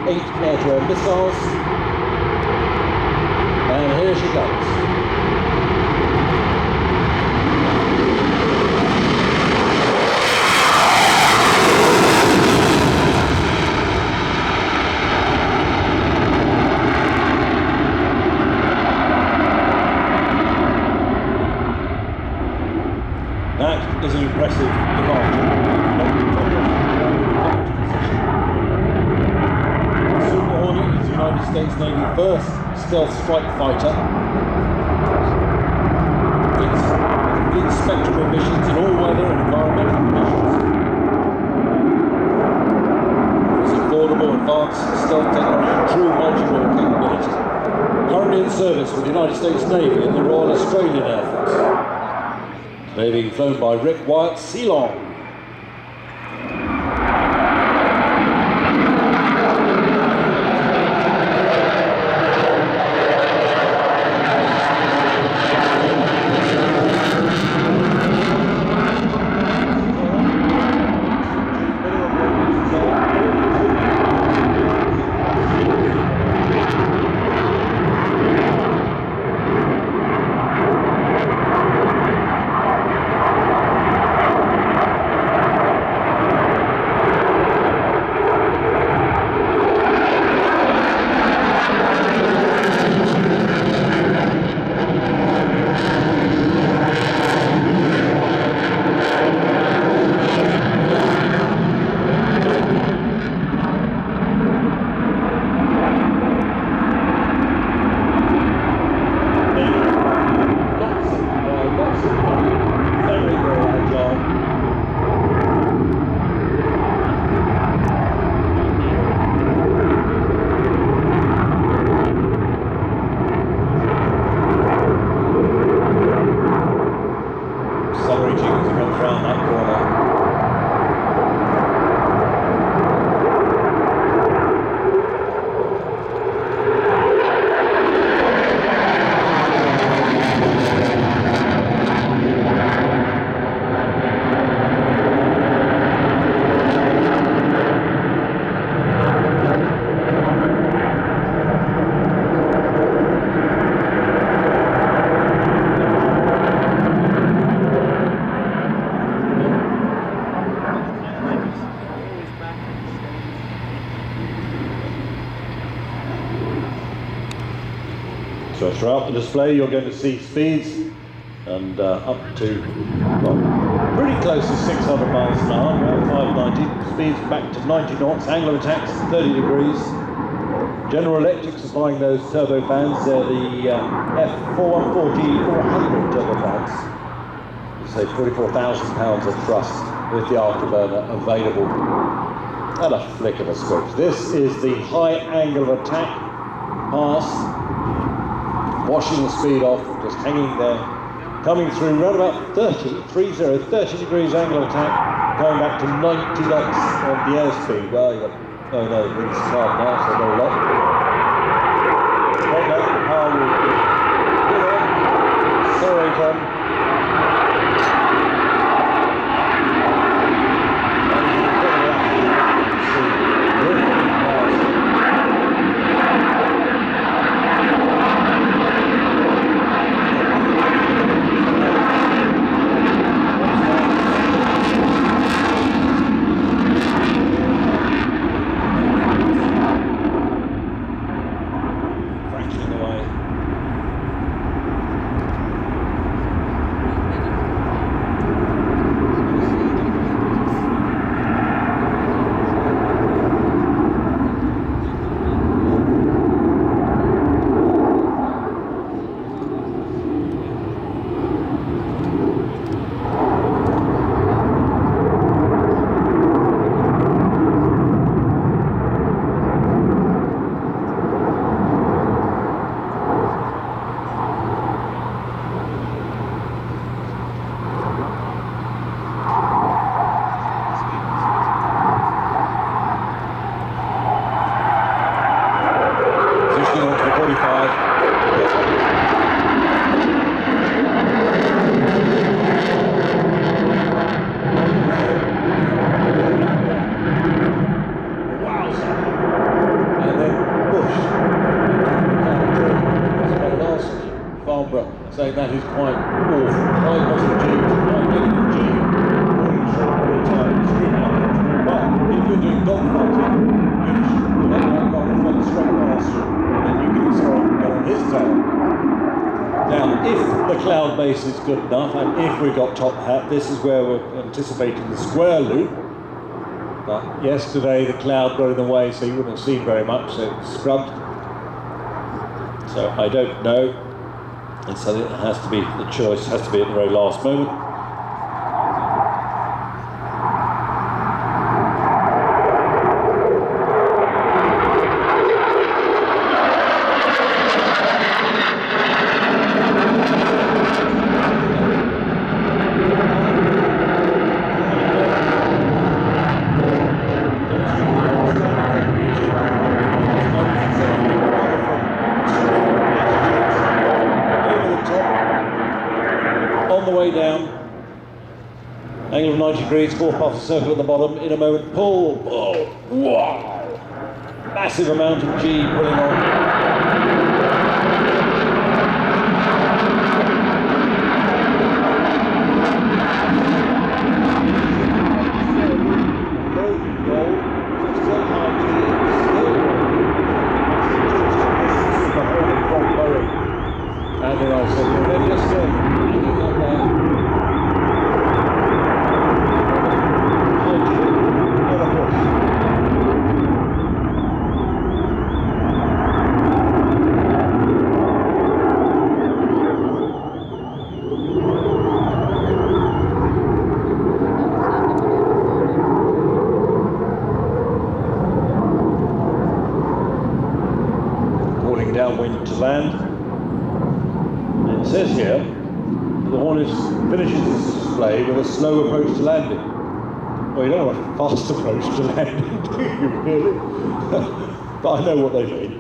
air-to-air missiles. And here she goes. That is an impressive departure. Super Hornet is the United States Navy's first stealth strike fighter. It's a complete spectrum of missions in all weather and environmental conditions. It's affordable, advanced stealth technology and true multi-role capability. Currently in service with the United States Navy and the Royal Australian Air Force. They're being flown by Rick Wyatt Ceylon. So throughout the display you're going to see speeds and up to, well, pretty close to 600 miles an hour, around 590, speeds back to 90 knots, angle of attack 30 degrees. General Electric supplying those turbofans, they're the F440-400 turbofans. Say 44,000 pounds of thrust with the afterburner available at a flick of a switch. This is the high angle of attack pass, washing the speed off, just hanging there, coming through around about 30 degrees angle of attack, going back to 90 knots on the airspeed. Well, you got, oh no, the wings are hard now, so no lot. Don't know how we'll do. Sorry, Tom. saying that is quite awful. High positive G, high negative G, all in short period of time, extremely uncomfortable. But if you're doing dogfighting, you should let that guy float straight past you, and then you can throw it on his tail. Now, if the cloud base is good enough, and if we've got top hat, this is where we're anticipating the square loop. But yesterday the cloud got in the way, so you wouldn't have seen very much, so it's scrubbed. So I don't know, and so it has to be, the choice has to be at the very last moment. On the way down, angle of 90 degrees, 4 puffs of circle at the bottom, in a moment, pull, oh, wow, massive amount of G pulling on. And then I'll say, then just hanging up there. On a push. Calling downwind to land. It says here, the Hornet finishes this display with a slow approach to landing. Well, you don't want a fast approach to landing, do you really? But I know what they mean.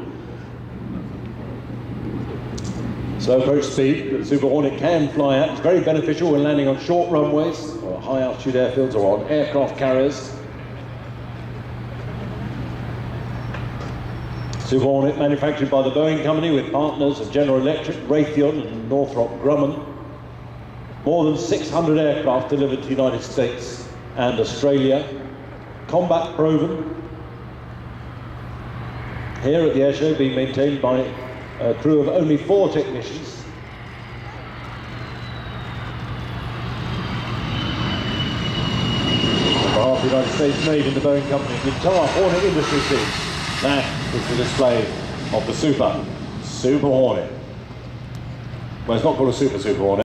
Slow approach speed that the Super Hornet can fly at is very beneficial when landing on short runways, or high altitude airfields, or on aircraft carriers. Super Hornet, manufactured by the Boeing Company with partners of General Electric, Raytheon and Northrop Grumman. More than 600 aircraft delivered to the United States and Australia. Combat proven. Here at the airshow, being maintained by a crew of only 4 technicians. On behalf of the United States, made in the Boeing Company, the entire Hornet industry team. That is the display of the Super Hornet. Well, it's not called a Super Hornet.